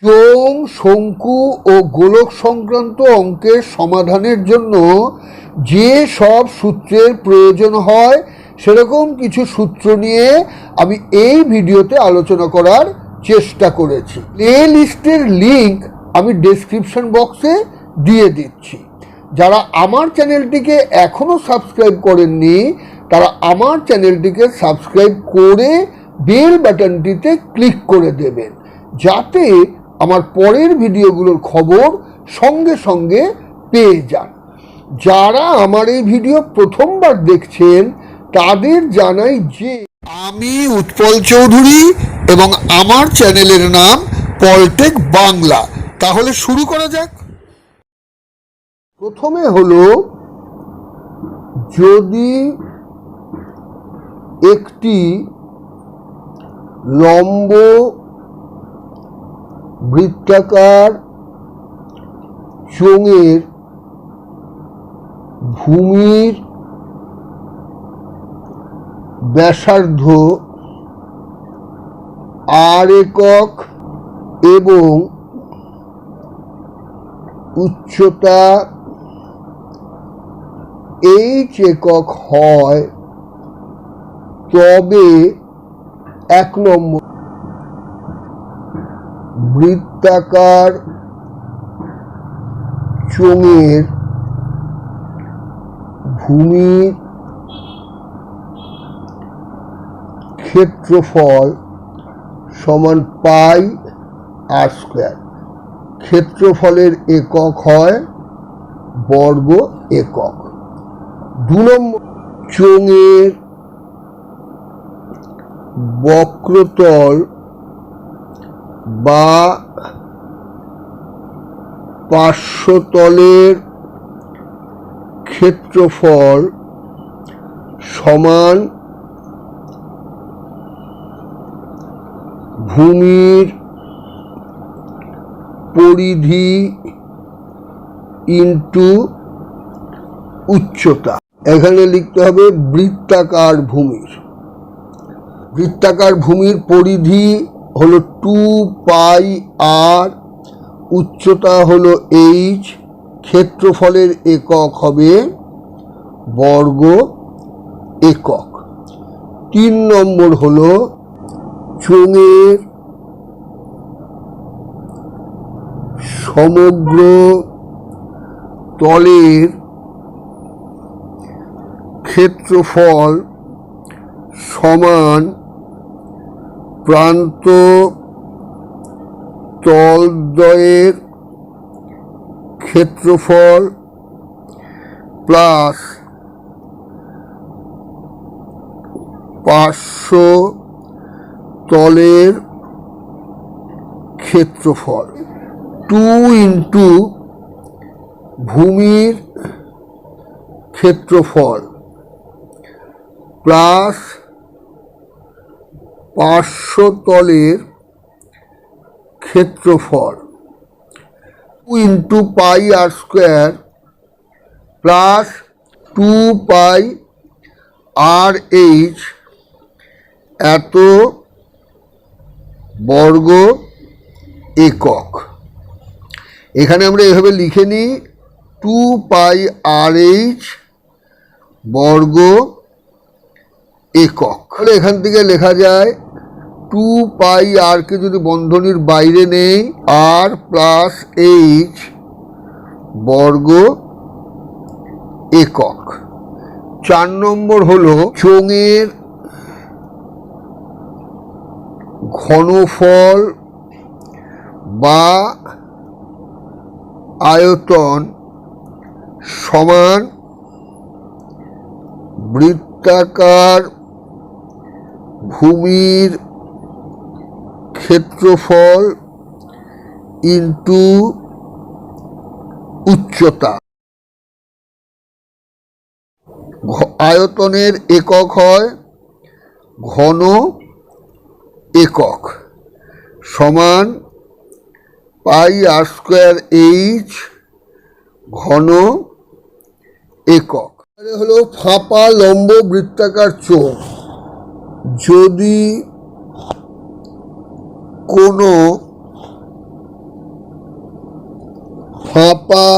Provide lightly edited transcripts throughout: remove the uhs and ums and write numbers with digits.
চোঙ, শঙ্কু ও গোলক সংক্রান্ত অঙ্কের সমাধানের জন্য যে সব সূত্রের প্রয়োজন হয় সেরকম কিছু সূত্র নিয়ে আমি এই ভিডিওতে আলোচনা করার চেষ্টা করেছি। প্লে লিস্টের লিঙ্ক আমি ডেসক্রিপশন বক্সে দিয়ে দিচ্ছি। যারা আমার চ্যানেলটিকে এখনও সাবস্ক্রাইব করেননি তারা আমার চ্যানেলটিকে সাবস্ক্রাইব করে বেল বাটনটিতে ক্লিক করে দেবেন, যাতে আমার পরের ভিডিওগুলোর খবর সঙ্গে সঙ্গে পেয়ে যান। যারা আমার এই ভিডিও প্রথমবার দেখছেন তাদের জানাই যে আমি উৎপল চৌধুরী এবং আমার চ্যানেলের নাম পলটেক বাংলা। তাহলে শুরু করা যাক। প্রথমে হলো, যদি একটি লম্ব বৃত্তাকার চোঙের ভূমির ব্যাসার্ধ r একক এবং উচ্চতা h একক হয়, তবে 1 নম্বর বৃত্তাকার চোঙের ভূমির ক্ষেত্রফল সমান পাই r স্কয়ার। ক্ষেত্রফলের একক হয় বর্গ একক। 2 নম্বর, চোঙের বক্রতল বা পার্শ্বতলের ক্ষেত্রফল সমান ভূমির পরিধি ইন্টু উচ্চতা। এখানে লিখতে হবে বৃত্তাকার ভূমির। বৃত্তাকার ভূমির পরিধি হলো 2 πr, উচ্চতা হলো h, ক্ষেত্রফলের একক হবে বর্গ একক। 3 নম্বর হলো, চোঙের সমগ্র তলের ক্ষেত্রফল সমান প্রান্ত তলদ্বয়ের ক্ষেত্রফল প্লাস পার্শ্ব তলের ক্ষেত্রফল। 2 ইন্টু ভূমির ক্ষেত্রফল প্লাস পার্শ্বতলের ক্ষেত্রফল 2 ইন্টু পাই r স্কয়ার প্লাস 2 পাই RH এত বর্গ একক। এখানে আমরা এভাবে লিখে নিই 2 পাই RH বর্গ একক। তাহলে এখান থেকে লেখা যায় 2 পাই r কে যদি বন্ধনীর বাইরে নেই, r প্লাস h বর্গ একক। 4 নম্বর হলো, চোঙের ঘনফল বা আয়তন সমান বৃত্তাকার ভূমির ক্ষেত্রফল ইন্টু উচ্চতা। আয়তনের একক হয় ঘন একক সমান পাই r স্কয়ার h ঘন একক। হলো ফাঁপা লম্ব বৃত্তাকার চোঙ। যদি কোনো ফাঁপা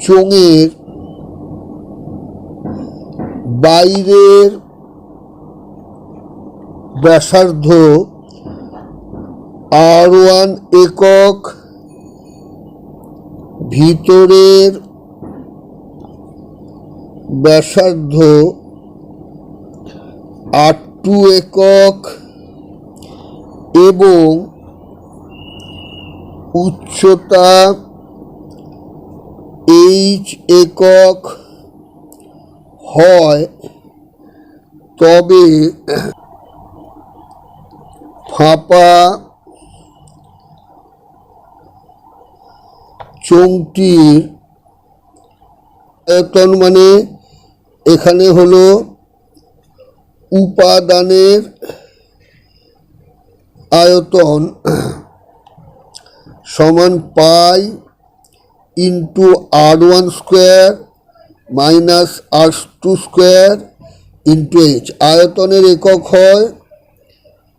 চোঙের বাইরের ব্যাসার্ধ R1 একক, ভিতরের ব্যাসার্ধ R2 একক এবং উচ্চতা H একক হয়, তবে ফাঁপা চোঙটির আয়তন, মানে এখানে হলো উপাদানের আয়তন, সমান pi into R1 square minus R2 square into H। আয়তনের একক হয়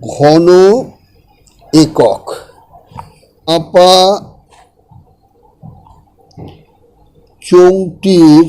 ঘন একক। ফাঁপা চোঙটির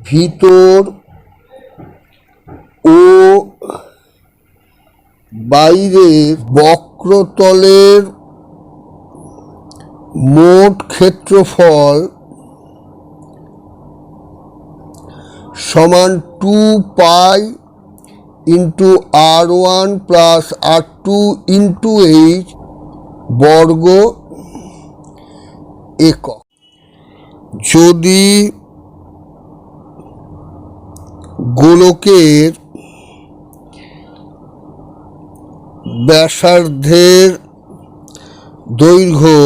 ভিতর ও বাইরের বক্রতলের মোট ক্ষেত্রফল সমান 2 pi into R1 plus R2 into H বর্গ একক। যদি গোলকের ব্যাসার্ধের দৈর্ঘ্য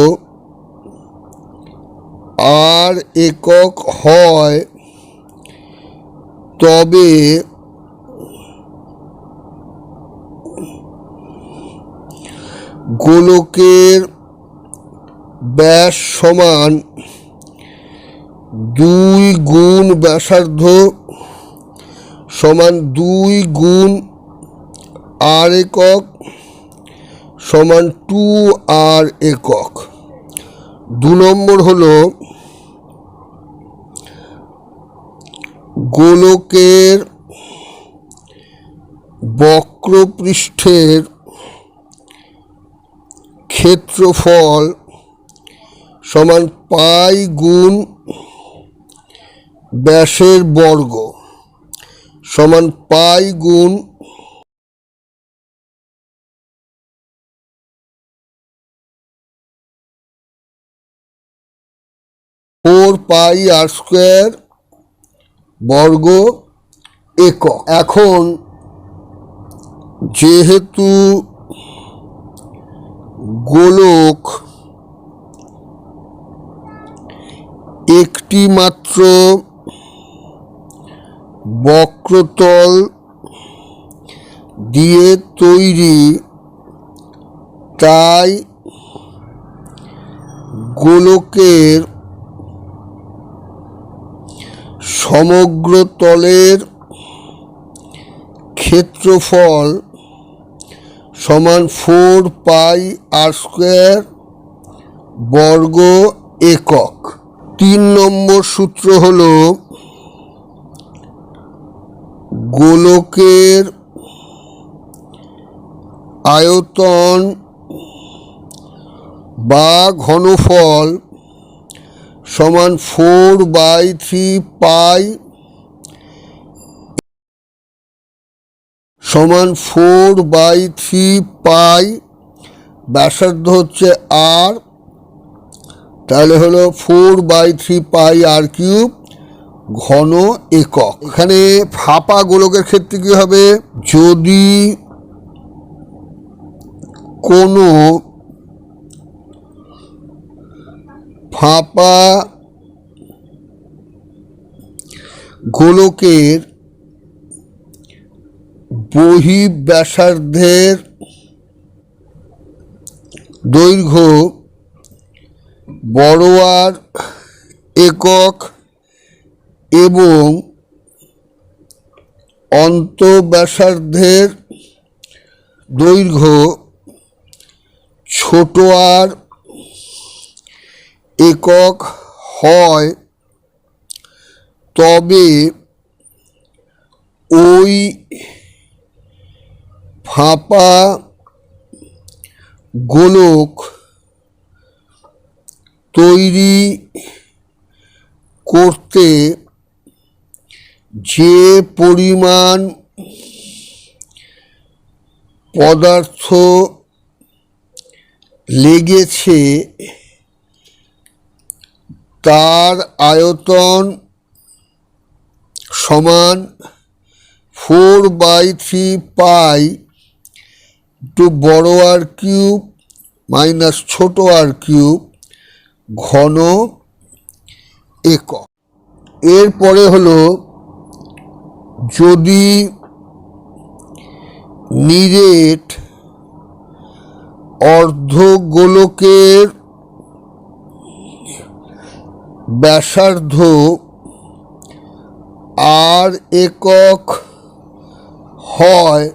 R একক হয়, তবে গোলকের ব্যাস সমান 2 গুণ ব্যাসার্ধ সমান 2 গুণ R একক সমান 2R একক। 2 নম্বর হলো গোলকের বক্রপৃষ্ঠের ক্ষেত্রফল সমান পাই গুণ ব্যাসের বর্গ সমান পাই গুণ পাই R স্কোয়ার বর্গ একক। এখন যেহেতু গোলক একটি মাত্র বক্রতল দিয়ে তৈরি, তাই গোলকের সমগ্র তলের ক্ষেত্রফল সমান 4 পাই R স্কোয়ার বর্গ একক। 3 নম্বর সূত্র হল গোলকের আয়তন বা ঘনফল সমান 4/3 পাই সমান 4/3 পাই, ব্যাসার্ধ হচ্ছে R, তাহলে হলো 4/3 পাই R কিউব ঘন একক। এখানে ফাঁপা গোলকের ক্ষেত্রে কি হবে, যদি কোনো ফাঁপা গোলকের বহিঃব্যাসার্ধের দৈর্ঘ্য বড় R একক এবং অন্তঃব্যাসার্ধের দৈর্ঘ্য ছোট আর একক হয় তবে ওই ফাঁপা গোলক তৈরি করতে যে পরিমাণ পদার্থ লেগেছে তার আয়তন সমান 4/3 পাই টু বড় আর কিউব মাইনাস ছোট আর কিউব ঘন একক। এরপরে হলো যদি নিরেট অর্ধগোলকের ব্যাসার্ধ আর একক হয়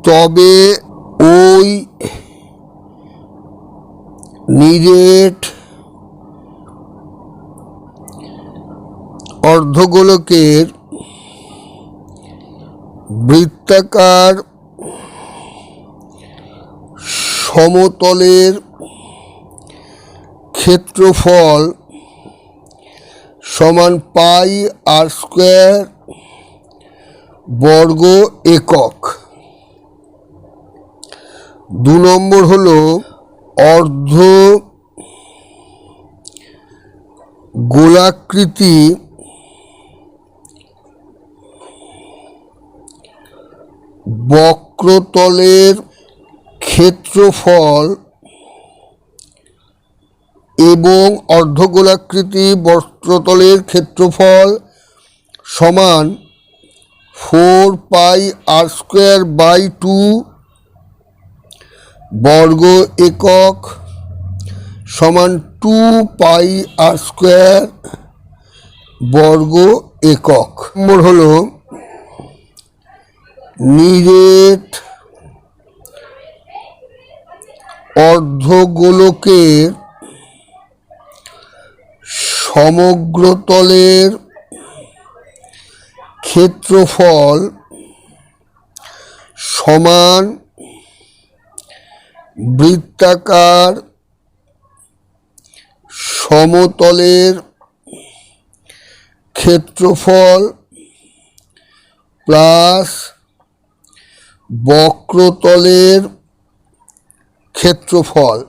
তবে ওই নিরেট অর্ধগোলকের বৃত্তাকার সমতলের ক্ষেত্রফল সমান পাই আর স্কোয়ার বর্গ একক। 2 নম্বর হলো অর্ধ গোলাকৃতি বক্রতলের ক্ষেত্রফল এবং অর্ধগোলাকৃতি বক্রতলের ক্ষেত্রফল সমান 4 পাই আর স্কোয়ার বাই 2 বর্গ একক সমান 2 পাই আর স্কোয়ার বর্গ একক। নম্বর হলো নিরেট অর্ধগোলকের সমগ্রতলের ক্ষেত্রফল সমান বৃত্তাকার সমতলের ক্ষেত্রফল প্লাস বক্রতলের ক্ষেত্রফল।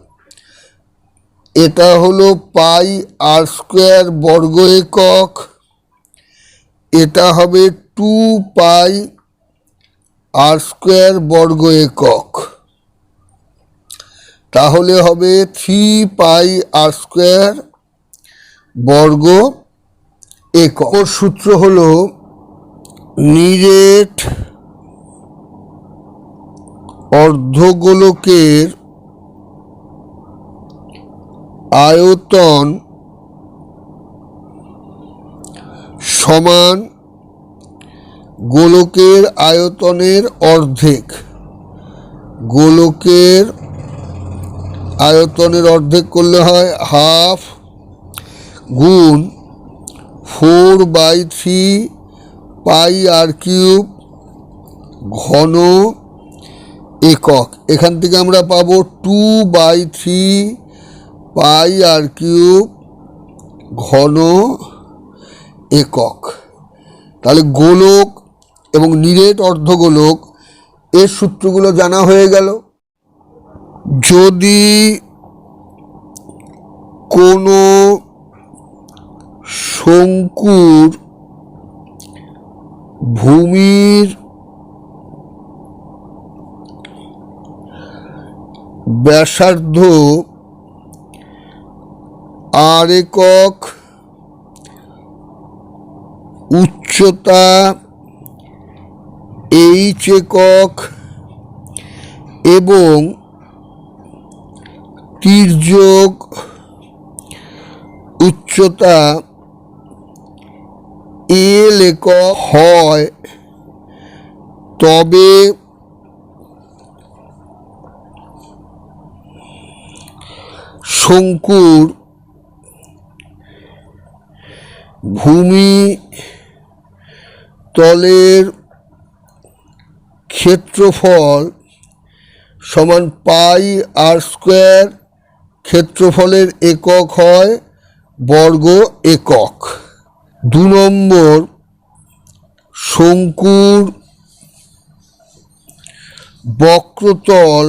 এটা হলো পাই আর স্কোয়ার বর্গ একক, এটা হবে 2 পাই আর স্কোয়ার বর্গ একক, তাহলে হবে 3 পাই আর স্কোয়ার বর্গ একক। সূত্র হলো নিরেট অর্ধগোলকের আয়তন সমান গোলকের আয়তনের অর্ধেক। গোলকের আয়তনের অর্ধেক করলে হয় হাফ গুণ 4/3 পাই আর কিউব ঘন একক। এখান থেকে আমরা পাবো 2/3 পাই আর কিউব ঘন একক। তাহলে গোলক এবং নিরেট অর্ধগোলক এর সূত্রগুলো জানা হয়ে গেল। যদি কোনো শঙ্কুর ভূমির ব্যাসার্ধ আর একক, উচ্চতা এইচ একক এবং তির্যক উচ্চতা এল একক হয় তবে শঙ্কুর ভূমি তলের ক্ষেত্রফল সমান পাই আর স্কোয়ার, ক্ষেত্রফলের একক হয় বর্গ একক। 2 নম্বর, শঙ্কুর বক্রতল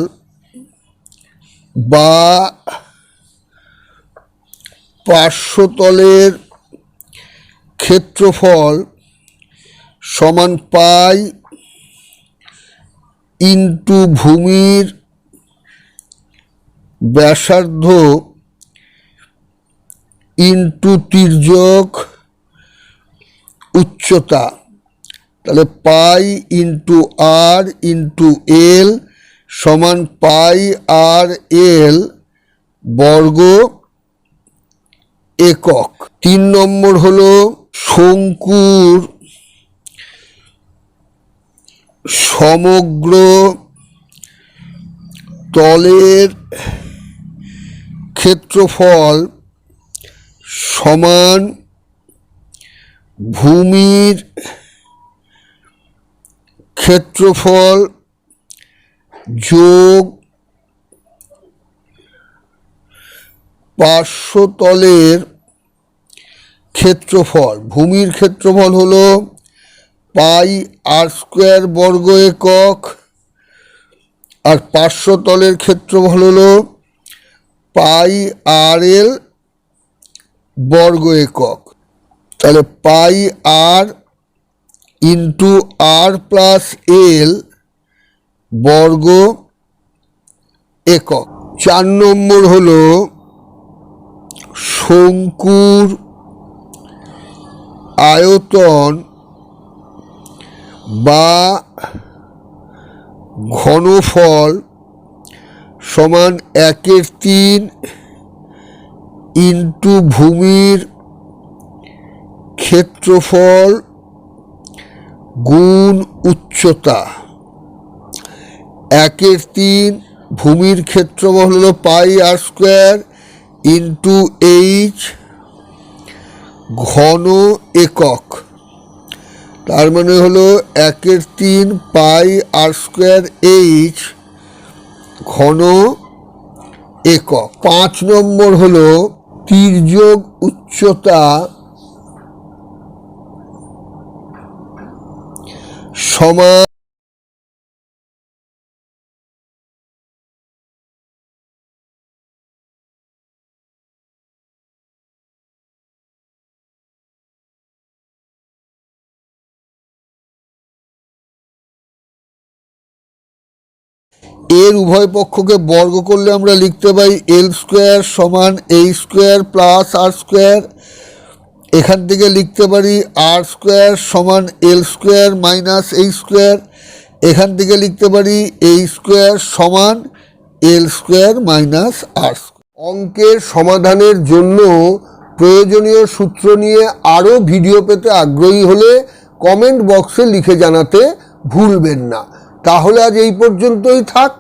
বা পার্শ্বতলের ক্ষেত্রফল সমান পাই ইন্টু ভূমির ব্যাসার্ধ ইন্টু তির্যক উচ্চতা। তাহলে পাই ইন্টু আর ইন্টু এল সমান পাই আর এল বর্গ একক। 3 নম্বর হলো শঙ্কুর সমগ্র তলের ক্ষেত্রফল সমান ভূমির ক্ষেত্রফল যোগ পার্শ্বতলের ক্ষেত্রফল। ভূমির ক্ষেত্রফল হলো পাই আর স্কোয়ার বর্গ একক, আর পার্শ্বতলের ক্ষেত্রফল হলো পাই আর এল বর্গ একক। তাহলে পাই আর ইন্টু আর প্লাস এল বর্গ একক। 4 নম্বর হলো শঙ্কুর আয়তন বা ঘনফল সমান 1/3 ইন্টু ভূমির ক্ষেত্রফল গুণ উচ্চতা। 1/3 ভূমির ক্ষেত্রফল হলো পাই আর স্কোয়ার ইন্টু এইচ ঘন একক। তার মানে হলো 1/3 পাই আর স্কোয়ার এইচ ঘন একক। 5 নম্বর হলো তির্যক উচ্চতা সমান এর উভয় পক্ষকে বর্গ করলে আমরা লিখতে পাই এল স্কোয়ার সমান এই স্কোয়ার প্লাস আর স্কোয়ার। এখান থেকে লিখতে পারি আর স্কোয়ার সমান এল স্কোয়ার মাইনাস এই স্কোয়ার। এখান থেকে লিখতে পারি এই স্কোয়ার সমান এল স্কোয়ার মাইনাস আর। অঙ্কের সমাধানের জন্য প্রয়োজনীয় সূত্র নিয়ে আরও ভিডিও পেতে আগ্রহী হলে কমেন্ট বক্সে লিখে জানাতে ভুলবেন না। তাহলে আজ এই পর্যন্তই থাক।